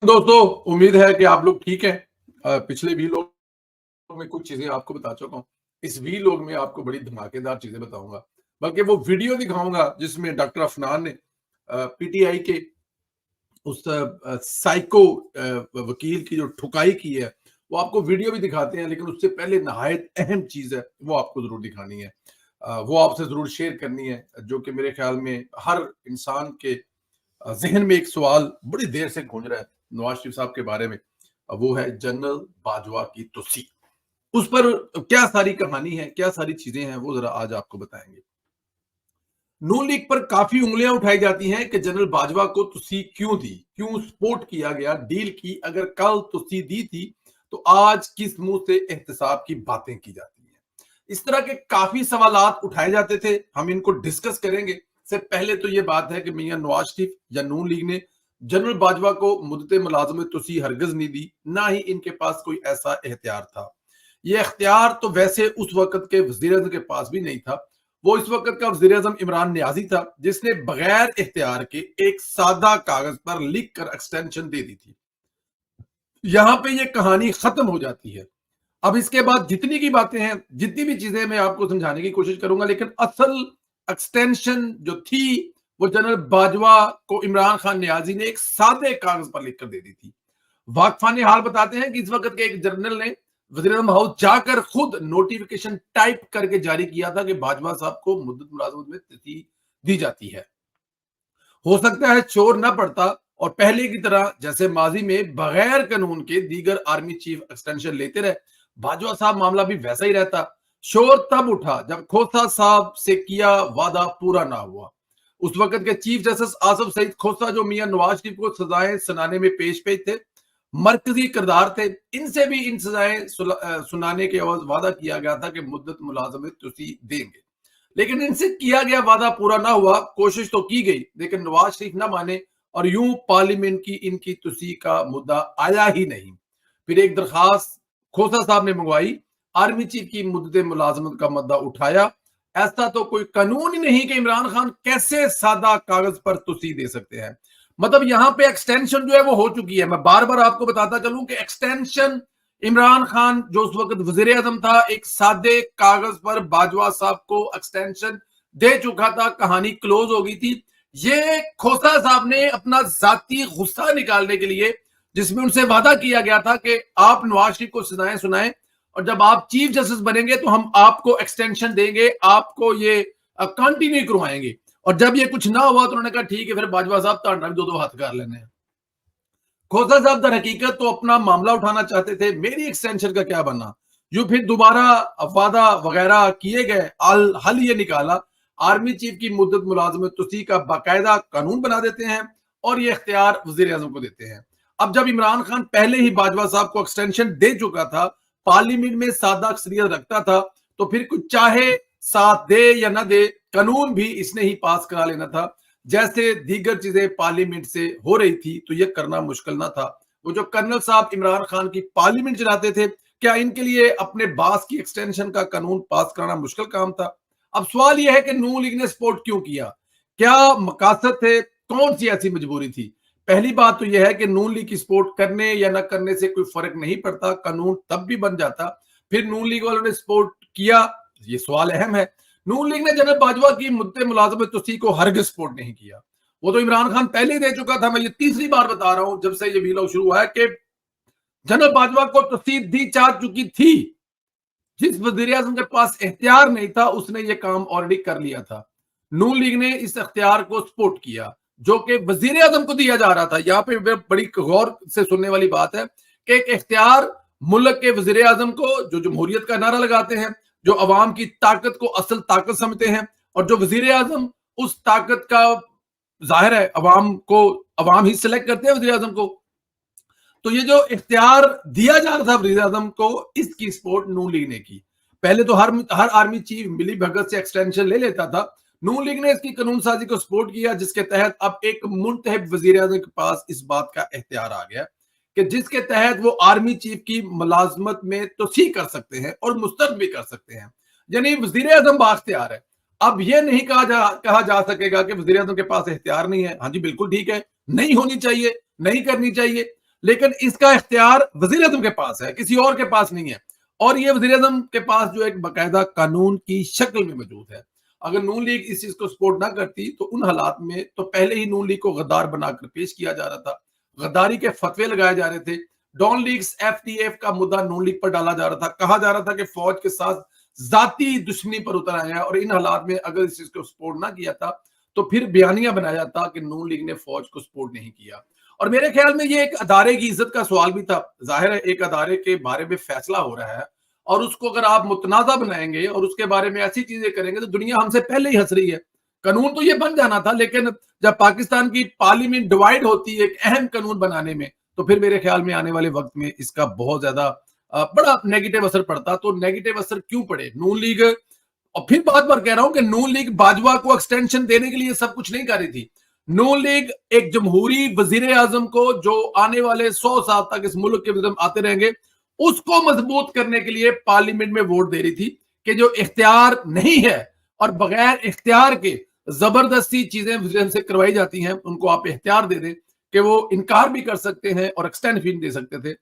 दोस्तों, उम्मीद है कि आप लोग ठीक हैं। पिछले वीलॉग में कुछ चीज़ें आपको बता चुका हूँ। इस वीलॉग में आपको बड़ी धमाकेदार चीज़ें बताऊँगा। बल्कि वो वीडियो दिखाऊँगा जिसमें डॉक्टर अफनान ने पीटीआई के उस साइको वकील की जो ठुकाई की है, वो आपको वीडियो भी दिखाते हैं, लेकिन उससे पहले नहायत अहम चीज़ है, वो आपको ज़रूर दिखानी है। वो आपसे ज़रूर शेयर करनी है, जो कि मेरे ख्याल में हर इंसान के ज़हन में एक सवाल बड़ी देर से गूंज रहा है नवाज शरीफ साहब के बारे में। वो है जनरल बाजवा की तुस्सी। उस पर क्या सारी कहानी है, क्या सारी चीजें हैं, वो जरा आज आपको बताएंगे। नून लीग पर काफी उंगलियां उठाई जाती हैं कि जनरल बाजवा को तुस्सी क्यों दी, क्यों सपोर्ट किया गया डील की। अगर कल तुस्सी दी थी तो आज किस मुंह से एहतसाब की बातें की जाती हैं। इस तरह के काफी सवालात उठाए जाते थे, हम इनको डिस्कस करेंगे। से पहले तो ये बात है कि मियां नवाज शरीफ या नून लीग ने जनरल बाजवा को मुद्दत मुलाजमत तुस्सी हरगिज नहीं दी, ना ही इनके पास कोई ऐसा एहतियार था। ये इख्तियार तो वैसे उस वक्त के वजीर के पास भी नहीं था। वो इस वक्त का वजीर अजम इमरान नियाजी था, जिसने बगैर इख्तियार के एक सादा कागज पर लिख कर एक्सटेंशन दे दी थी। यहां पे ये कहानी खत्म हो जाती है। अब इसके बाद जितनी की बातें हैं, जितनी भी चीजें मैं आपको समझाने की कोशिश करूंगा, लेकिन असल एक्सटेंशन जो थी वो जनरल बाजवा को इमरान खान नियाजी ने एक सादे कागज पर लिखकर दे दी थी। वाकफान हाल बताते हैं कि इस वक्त के एक जर्नल ने वजीर हाउस जाकर खुद नोटिफिकेशन टाइप करके जारी किया था कि बाजवा साहब को मुद्दत मुलाजमत में तस्दी दी जाती है। हो सकता है शोर न पड़ता और पहले की तरह जैसे माजी में बगैर कानून के दीगर आर्मी चीफ एक्सटेंशन लेते रहे, बाजवा साहब मामला भी वैसा ही रहता। शोर तब उठा जब खोसा साहब से किया वादा पूरा ना हुआ। उस वक्त के चीफ जस्टिस आसफ सईद खोसा, जो मियां नवाज शरीफ को सजाएं सुनाने में पेश पेश थे, मरकजी किरदार थे, इनसे भी इन सजाएं सुनाने के वादा किया गया था कि मुद्दत मुलाजमत तुसी देंगे। लेकिन इनसे किया गया वादा पूरा ना हुआ। कोशिश तो की गई, लेकिन नवाज शरीफ ना माने और यूं पार्लियामेंट की इनकी तुसी का मुद्दा आया ही नहीं। फिर एक दरखास्त खोसा साहब ने मंगवाई, आर्मी चीफ की मुद्दत मुलाजमत का मुद्दा उठाया। ऐसा तो कोई कानून ही नहीं कि इमरान खान कैसे सादा कागज पर तुसी दे सकते हैं। मतलब यहां पे एक्सटेंशन जो है वो हो चुकी है। मैं बार बार आपको बताता चलूं कि एक्सटेंशन इमरान खान जो उस वक्त वजीर आजम था, एक सादे कागज पर बाजवा साहब को एक्सटेंशन दे चुका था, कहानी क्लोज हो गई थी। ये खोसा साहब ने अपना जाती गुस्सा निकालने के लिए, जिसमें उनसे वादा किया गया था कि आप नवाज शरीफ को सुनाएं सुनाएं और जब आप चीफ जस्टिस बनेंगे तो हम आपको एक्सटेंशन देंगे, आपको ये कंटिन्यू करवाएंगे। और जब ये कुछ ना हुआ तो उन्होंने कहा ठीक है, फिर बाजवा साहब तो भी दो दो हाथ कर लेने हैं। खोसा साहब दर हकीकत तो अपना मामला उठाना चाहते थे, मेरी एक्सटेंशन का क्या बनना। जो फिर दोबारा वादा वगैरह किए गए, हल ये निकाला, आर्मी चीफ की मुद्दत मुलाजमत तुसी का बाकायदा कानून बना देते हैं और ये इख्तियार वजीर आजम को देते हैं। अब जब इमरान खान पहले ही बाजवा साहब को एक्सटेंशन दे चुका था, पार्लियामेंट में सादा अक्सरियत रखता था, तो फिर कुछ चाहे साथ दे या ना दे, कानून भी इसने ही पास करा लेना था। जैसे दीगर चीजें पार्लियामेंट से हो रही थी तो यह करना मुश्किल ना था। वो जो कर्नल साहब इमरान खान की पार्लियामेंट चलाते थे, क्या इनके लिए अपने बास की एक्सटेंशन का कानून पास कराना मुश्किल काम था। अब सवाल यह है कि नून लीग ने सपोर्ट क्यों किया, क्या मकासद थे, कौन सी ऐसी मजबूरी थी। पहली बात तो यह है कि नून लीग की सपोर्ट करने या न करने से कोई फर्क नहीं पड़ता, कानून तब भी बन जाता। फिर नून लीग वालों ने सपोर्ट किया, ये सवाल अहम है। नून लीग ने जनरल बाजवा की मुद्दे मुलाजमत तुसी को हरगिज सपोर्ट नहीं किया। वो तो इमरान खान पहले ही दे चुका था। मैं ये तीसरी बार बता रहा हूं जब से ये वीलॉग शुरू हुआ है कि जनरल बाजवा को तुसी दी जा चुकी थी। जिस वजीर आजम के पास इख्तियार नहीं था उसने ये काम ऑलरेडी कर लिया था। नून लीग ने इस इख्तियार को सपोर्ट किया जो कि वजीर आजम को दिया जा रहा था। यहाँ पे बड़ी गौर से सुनने वाली बात है कि एक इख्तियार मुल्क के वजीर आजम को, जो जमहूरियत का नारा लगाते हैं, जो अवाम की ताकत को असल ताकत समझते हैं, और जो वजीर आजम उस ताकत का, जाहिर है अवाम को, अवाम ही सिलेक्ट करते हैं वजीर आजम को। तो ये जो इख्तियार दिया जा रहा था वजीर आजम को, इसकी सपोर्ट नून लीग ने की। पहले तो हर आर्मी चीफ मिली भगत से एक्सटेंशन ले लेता था। नून लीग ने इसकी कानून साजी को सपोर्ट किया, जिसके तहत अब एक मुंतहब वजीर आजम के पास इस बात का इख्तियार आ गया कि जिसके तहत वो आर्मी चीफ की मुलाजमत में तोसी कर सकते हैं और मुस्तरद भी कर सकते हैं। यानी वजीर आजम बाख्तियार है। अब यह नहीं कहा जा सकेगा कि वजीर आजम के पास इख्तियार नहीं है। हाँ जी, बिल्कुल ठीक है, नहीं होनी चाहिए, नहीं करनी चाहिए। लेकिन इसका इख्तियार वजीर आजम के पास है, किसी और के पास नहीं है। और ये वजीर आजम के पास जो एक बाकायदा कानून की शक्ल में मौजूद है। अगर नून लीग इस चीज को सपोर्ट ना करती तो उन हालात में तो पहले ही नून लीग को गद्दार बनाकर पेश किया जा रहा था, गद्दारी के फतवे लगाए जा रहे थे, डॉन लीग्स एफटीएफ का मुद्दा नून लीग पर डाला जा रहा था, कहा जा रहा था कि फौज के साथ जाती दुश्मनी पर उतर आया। और इन हालात में अगर इस चीज को सपोर्ट ना किया था तो फिर बयानिया बनाया जाता कि नून लीग ने फौज को सपोर्ट नहीं किया। और मेरे ख्याल में ये एक अदारे की इज्जत का सवाल भी था। जाहिर है एक अदारे के बारे में फैसला हो रहा है और उसको अगर आप मुतनाज़ा बनाएंगे और उसके बारे में ऐसी चीजें करेंगे तो दुनिया हमसे पहले ही हंस रही है। कानून तो ये बन जाना था, लेकिन जब पाकिस्तान की पार्लियामेंट डिवाइड होती है एक अहम कानून बनाने में, तो फिर मेरे ख्याल में आने वाले वक्त में इसका बहुत ज्यादा बड़ा नेगेटिव असर पड़ता। तो नेगेटिव असर क्यों पड़े? नून लीग, और फिर बात बार कह रहा हूं कि नून लीग बाजवा को एक्सटेंशन देने के लिए सब कुछ नहीं कर रही थी। नून लीग एक जमहूरी वजीर आजम को, जो आने वाले 100 साल तक इस मुल्क के वजीर आते रहेंगे, उसको मजबूत करने के लिए पार्लियामेंट में वोट दे रही थी कि जो इख्तियार नहीं है और बगैर इख्तियार के जबरदस्ती चीजें वजीर से करवाई जाती हैं, उनको आप इख्तियार दे दें कि वो इनकार भी कर सकते हैं और एक्सटेंड भी दे सकते थे।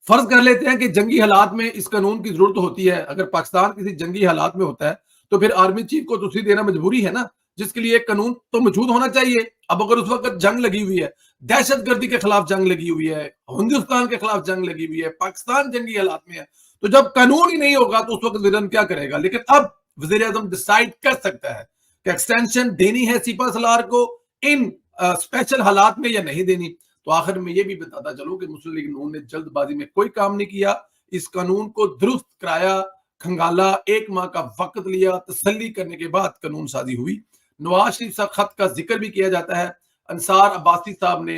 फर्ज कर लेते हैं कि जंगी हालात में इस कानून की जरूरत होती है। अगर पाकिस्तान किसी जंगी हालात में होता है तो फिर आर्मी चीफ को दूसरी देना मजबूरी है ना, जिसके लिए एक कानून तो मौजूद होना चाहिए। अब अगर उस वक्त जंग लगी हुई है, दहशतगर्दी के खिलाफ जंग लगी हुई है, हिंदुस्तान के खिलाफ जंग लगी हुई है, पाकिस्तान जंगी हालात में है, तो जब कानून ही नहीं होगा तो उस वक्त वजीर क्या करेगा? लेकिन अब वजीर आजम डिसाइड कर सकता है कि एक्सटेंशन देनी है सिपा सलार को इन स्पेशल हालात में या नहीं देनी। तो आखिर में ये भी बताता चलूं कि मुस्लिम लीग नून ने जल्दबाजी में कोई काम नहीं किया, इस कानून को दुरुस्त कराया, खंगाला, 1 माह का वक्त लिया, तसल्ली करने के बाद कानून साजी हुई। नवाज शरीफ साहब खत का जिक्र भी किया जाता है। अंसार अब्बासी साहब ने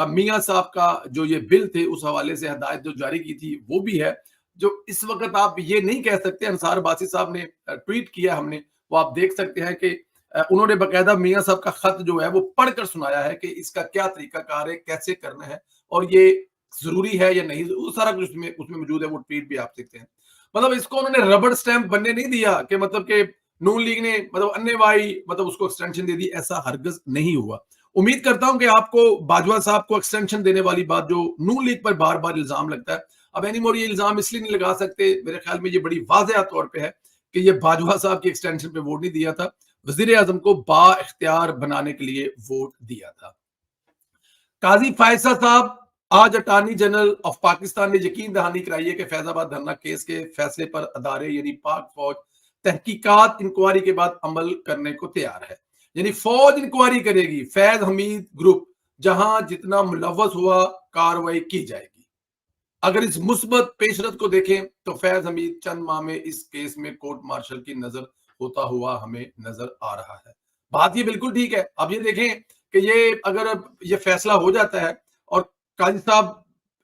मियां साहब का जो ये बिल थे उस हवाले से हदायत जो जारी की थी वो भी है। जो इस वक्त आप ये नहीं कह सकते, अंसार अब्बासी साहब ने ट्वीट किया, हमने वो आप देख सकते हैं कि उन्होंने बकायदा मियां साहब का खत जो है वो पढ़कर सुनाया है कि इसका क्या तरीकाकार है, कैसे करना है और ये जरूरी है या नहीं, वो सारा कुछ उसमें उसमें मौजूद है। वो ट्वीट भी आप देखते हैं। मतलब इसको उन्होंने रबड़ स्टैंप बनने नहीं दिया कि मतलब कि नून लीग ने मतलब अन्नेवाही मतलब उसको एक्सटेंशन दे दी, ऐसा हरगिज नहीं हुआ। उम्मीद करता हूं कि आपको बाजवा साहब को एक्सटेंशन देने वाली बात जो नून लीग पर बार बार इल्जाम लगता है, अब एनीमोर ये इल्जाम इसलिए नहीं लगा सकते, मेरे ख्याल में ये बड़ी वाज़ेह तौर पे है कि ये बाजवा साहब की एक्सटेंशन पे वोट नहीं दिया था, वजीर आजम को बाइख्तियार बनाने के लिए वोट दिया था। काजी फैसला साहब, आज अटॉर्नी जनरल ऑफ पाकिस्तान ने यकीन दहानी कराई है कि फैजाबाद धरना केस के फैसले पर अदारे यानी पाक फौज तहकीकात इंक्वायरी के बाद अमल करने को तैयार है। यानी फौज इंक्वायरी करेगी, फैज हमीद ग्रुप जहां जितना मुलव्वस हुआ कार्रवाई की जाएगी। अगर इस मुस्बत पेशरत को देखें तो फैज हमीद चंद माह में इस केस में कोर्ट मार्शल की नजर होता हुआ हमें नजर आ रहा है। बात ये बिल्कुल ठीक है। अब ये देखें कि ये अगर ये फैसला हो जाता है और काजी साहब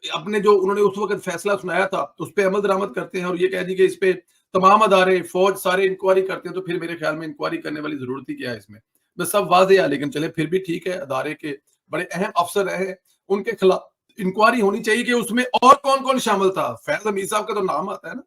अपने जो उन्होंने उस वक्त फैसला सुनाया था तो उस पर अमल दरामद करते हैं और ये कह दी कि इस पे तमाम अदारे फौज सारे इंक्वायरी करते हैं, तो फिर मेरे ख्याल में इंक्वायरी करने वाली जरूरत ही क्या है इसमें? बस सब वाजे है, लेकिन चले फिर भी ठीक है। अदारे के बड़े अहम अफसर रहे, उनके खिलाफ इंक्वायरी होनी चाहिए कि उसमें और कौन कौन शामिल था। फैज हमीद साहब का तो नाम आता है ना।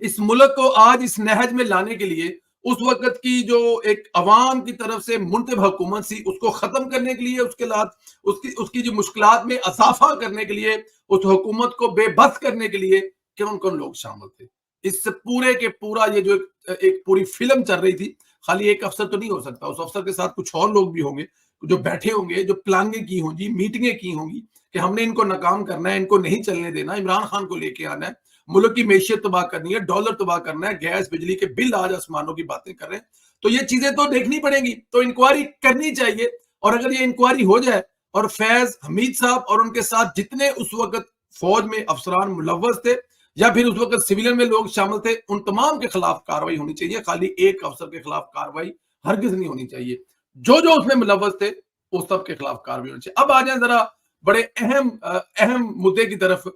इस मुल्क को आज इस नहज में लाने के लिए उस वक्त की जो एक अवाम की तरफ से मुंतब हुकूमत थी उसको खत्म करने के लिए, उसके बाद उसकी उसकी जो मुश्किलात में असाफा करने के लिए, उस हुकूमत को बेबस करने के लिए कौन कौन लोग शामिल थे? इस पूरे के पूरा ये जो एक पूरी फिल्म चल रही थी, खाली एक अफसर तो नहीं हो सकता, उस अफसर के साथ कुछ और लोग भी होंगे जो बैठे होंगे, जो प्लानिंग की होंगी, मीटिंगें की होंगी कि हमने इनको नाकाम करना है, इनको नहीं चलने देना, इमरान खान को लेके आना है, मुल्क की मैशियत तबाह करनी है, डॉलर तबाह करना है, गैस बिजली के बिल आज आसमानों की बातें कर रहे हैं। तो ये चीजें तो देखनी पड़ेंगी, तो इंक्वायरी करनी चाहिए। और अगर ये इंक्वायरी हो जाए और फैज हमीद साहब और उनके साथ जितने उस वक्त फौज में अफसरान मुलव्वस थे या फिर उस वक्त सिविलियन में लोग शामिल थे, उन तमाम के खिलाफ कार्रवाई होनी चाहिए। खाली एक अफसर के खिलाफ कार्रवाई हरगिज नहीं होनी चाहिए। जो जो उसमें मुलव्वस थे उस सब के खिलाफ कार्रवाई होनी चाहिए। अब आ जाए जरा बड़े अहम मुद्दे की तरफ।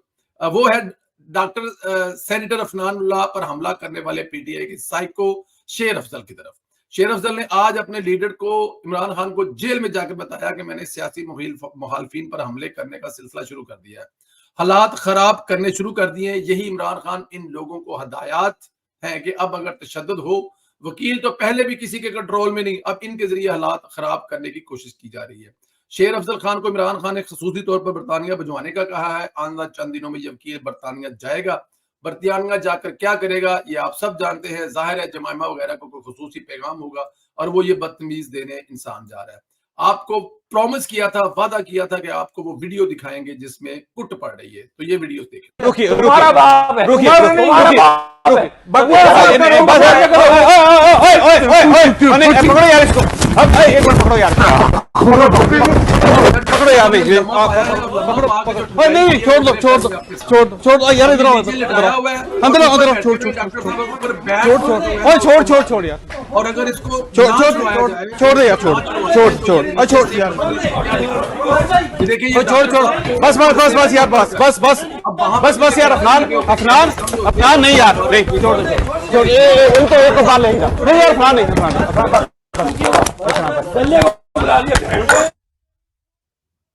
वो है डॉक्टर सेनेटर अफनानुल्लाह पर हमला करने वाले पीटीआई के साइको शेर अफजल की तरफ। शेर अफजल ने आज अपने लीडर को, इमरान खान को, जेल में जाकर बताया कि मैंने सियासी मुखालफिन पर हमले करने का सिलसिला शुरू कर दिया है, हालात खराब करने शुरू कर दिए हैं। यही इमरान खान इन लोगों को हदायत है कि अब अगर तशद्दुद हो, वकील तो पहले भी किसी के कंट्रोल में नहीं, अब इनके जरिए हालात खराब करने की कोशिश की जा रही है। शेर अफजल खान को इमरान खान ने खसूसी तौर पर बरतानिया भिजवाने का कहा है। आने चंद दिनों में ये बरतानिया जाएगा। बरतानिया जाकर क्या करेगा ये आप सब जानते हैं। जाहिर है जमाइमा वगैरह को कोई खसूसी पैगाम होगा और वो ये बदतमीज देने इंसान जा रहा है। आपको प्रॉमिस किया था, वादा किया था कि आपको वो वीडियो दिखाएंगे जिसमें कुट पड़ रही है, तो ये वीडियो देखें। रुकिए तुम्हारा बाप है, तुम्हारा नहीं, तुम्हारा बाप है। पकड़ो यार इसको, अब एक मिनट पकड़ो यार, पकड़ो यार, नहीं पकड़ो, नहीं छोड़ दो, छोड़ दो, छोड़ दो यार, इधर आओ, अंदर आओ, अंदर आओ, छोड़ छोड़ यार, और अगर इसको छोड़ दे यार, छोड़ यार, देखिए छोड़ बस यार, बस यार, अफनान नहीं यार, नहीं छोड़ उनको एक बार नहीं यार, अफनान नहीं,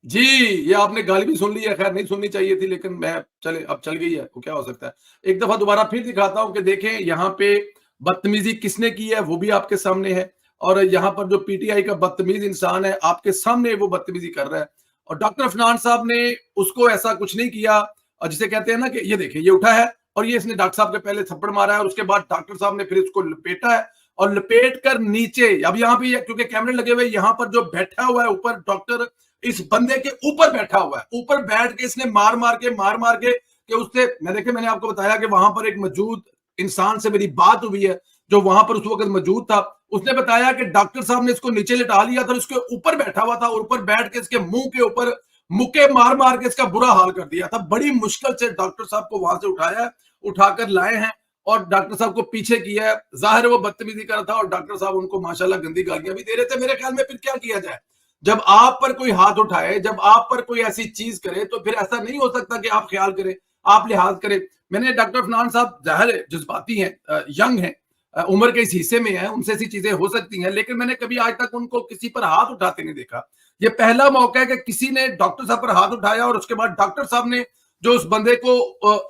जी ये आपने गाली भी सुन ली है, खैर नहीं सुननी चाहिए थी, लेकिन मैं चले अब चल गई है, वो क्या हो सकता है। एक दफा दोबारा फिर दिखाता हूं कि देखें यहाँ पे बदतमीजी किसने की है, वो भी आपके सामने है। और यहाँ पर जो पीटीआई का बदतमीज इंसान है आपके सामने वो बदतमीजी कर रहा है। और डॉक्टर अफनान साहब ने उसको ऐसा कुछ नहीं किया, और जिसे कहते हैं ना कि ये देखिए ये उठा है और ये इसने डॉक्टर साहब के पहले थप्पड़ मारा है और उसके बाद डॉक्टर साहब ने फिर इसको लपेटा है और लपेट कर नीचे, अब यहाँ पे क्योंकि कैमरे लगे हुए, यहाँ पर जो बैठा हुआ है ऊपर डॉक्टर इस बंदे के ऊपर बैठा हुआ है, ऊपर बैठ के इसने मार मार के कि उससे मैंने आपको बताया कि वहां पर एक मौजूद इंसान से मेरी बात हुई है जो वहां पर उस वक्त मौजूद था। उसने बताया कि डॉक्टर साहब ने इसको नीचे लिटा लिया था, उसके ऊपर बैठा हुआ था और ऊपर बैठ के इसके मुंह के ऊपर मुक्के मार के इसका बुरा हाल कर दिया था। बड़ी मुश्किल से डॉक्टर साहब को वहां से उठाया, उठाकर लाए हैं और डॉक्टर साहब को पीछे किया है। जाहिर वो बदतमीजी कर रहा था और डॉक्टर साहब उनको माशाल्लाह गंदी गालियां भी दे रहे थे। मेरे ख्याल में फिर क्या किया जाए, जब आप पर कोई हाथ उठाए, जब आप पर कोई ऐसी चीज करे तो फिर ऐसा नहीं हो सकता कि आप ख्याल करें, आप लिहाज करें। मैंने डॉक्टर अफनान साहब जाहिर जज्बाती हैं, यंग हैं, उम्र के इस हिस्से में है, उनसे ऐसी चीजें हो सकती हैं, लेकिन मैंने कभी आज तक उनको किसी पर हाथ उठाते नहीं देखा। ये पहला मौका है कि किसी ने डॉक्टर साहब पर हाथ उठाया और उसके बाद डॉक्टर साहब ने जो उस बंदे को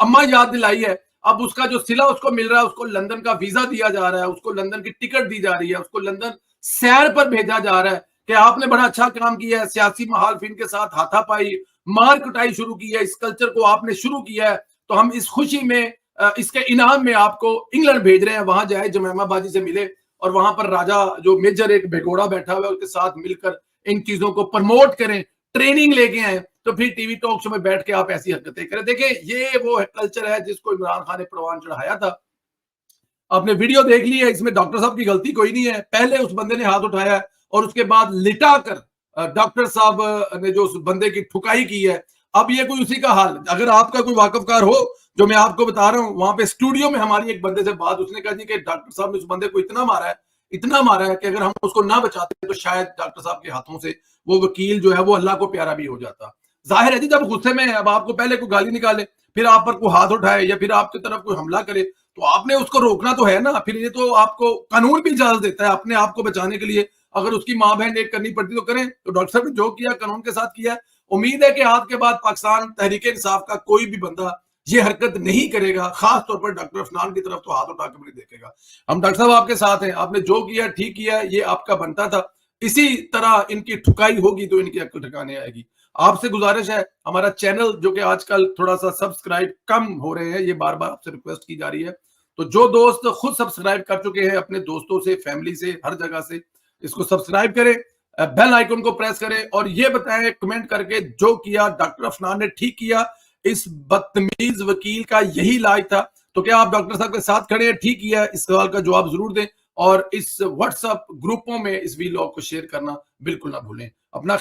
अम्मा याद दिलाई है, अब उसका जो सिला उसको मिल रहा है, उसको लंदन का वीजा दिया जा रहा है, उसको लंदन की टिकट दी जा रही है, उसको लंदन सैर पर भेजा जा रहा है कि आपने बड़ा अच्छा काम किया है, सियासी मुखालिफिन के साथ हाथापाई मार कुटाई शुरू की है, इस कल्चर को आपने शुरू किया है, तो हम इस खुशी में इसके इनाम में आपको इंग्लैंड भेज रहे हैं, वहां जाए जमैमा बाजी से मिले और वहां पर राजा जो मेजर एक भेगोड़ा बैठा हुआ है उसके साथ मिलकर इन चीजों को प्रमोट करें, ट्रेनिंग लेके आए, तो फिर टीवी टॉक शो में बैठ के आप ऐसी हरकतें करें। देखिए ये वो कल्चर है जिसको इमरान खान ने परवान चढ़ाया था। आपने वीडियो देख ली है, इसमें डॉक्टर साहब की गलती कोई नहीं है, पहले उस बंदे ने हाथ उठाया है और उसके बाद लिटा कर डॉक्टर साहब ने जो उस बंदे की ठुकाई की है। अब ये कोई उसी का हाल, अगर आपका कोई वाकफकार हो जो मैं आपको बता रहा हूं, वहां पे स्टूडियो में हमारी एक बंदे से बात, उसने कहा जी कि डॉक्टर साहब ने उस बंदे को इतना मारा है कि अगर हम उसको ना बचाते तो शायद डॉक्टर साहब के हाथों से वो वकील जो है वो अल्लाह को प्यारा भी हो जाता। जाहिर है जी जब गुस्से में है, अब आपको पहले कोई गाली निकाले, फिर आप पर कोई हाथ उठाए या फिर आपकी तरफ कोई हमला करे, तो आपने उसको रोकना तो है ना। फिर ये तो आपको कानून भी इजाजत देता है अपने आप को बचाने के लिए, अगर उसकी माँ बहन एक करनी पड़ती तो करें। तो डॉक्टर साहब ने जो किया कानून के साथ किया। उम्मीद है कि आज के बाद पाकिस्तान तहरीक इंसाफ का कोई भी बंदा ये हरकत नहीं करेगा, खास तौर पर डॉक्टर अफनान की तरफ तो हाथ उठा के नहीं देखेगा। हम डॉक्टर साहब आपके साथ हैं, आपने जो किया ठीक किया, ये आपका बनता था। इसी तरह इनकी ठुकाई होगी तो इनकी अक्ल ठिकाने आएगी। आपसे गुजारिश है, हमारा चैनल जो कि आजकल थोड़ा सा सब्सक्राइब कम हो रहे हैं, ये बार बार आपसे रिक्वेस्ट की जा रही है, तो जो दोस्त खुद सब्सक्राइब कर चुके हैं अपने दोस्तों से, फैमिली से, हर जगह से, इसको सब्सक्राइब करें, बेल आइकन को प्रेस करें और ये बताएं कमेंट करके जो किया डॉक्टर अफनान ने ठीक किया, इस बदतमीज वकील का यही इलाज था। तो क्या आप डॉक्टर साहब के साथ खड़े हैं, ठीक किया? इस सवाल का जवाब जरूर दें और इस व्हाट्सएप ग्रुपों में इस वीलॉग को शेयर करना बिल्कुल ना भूलें। अपना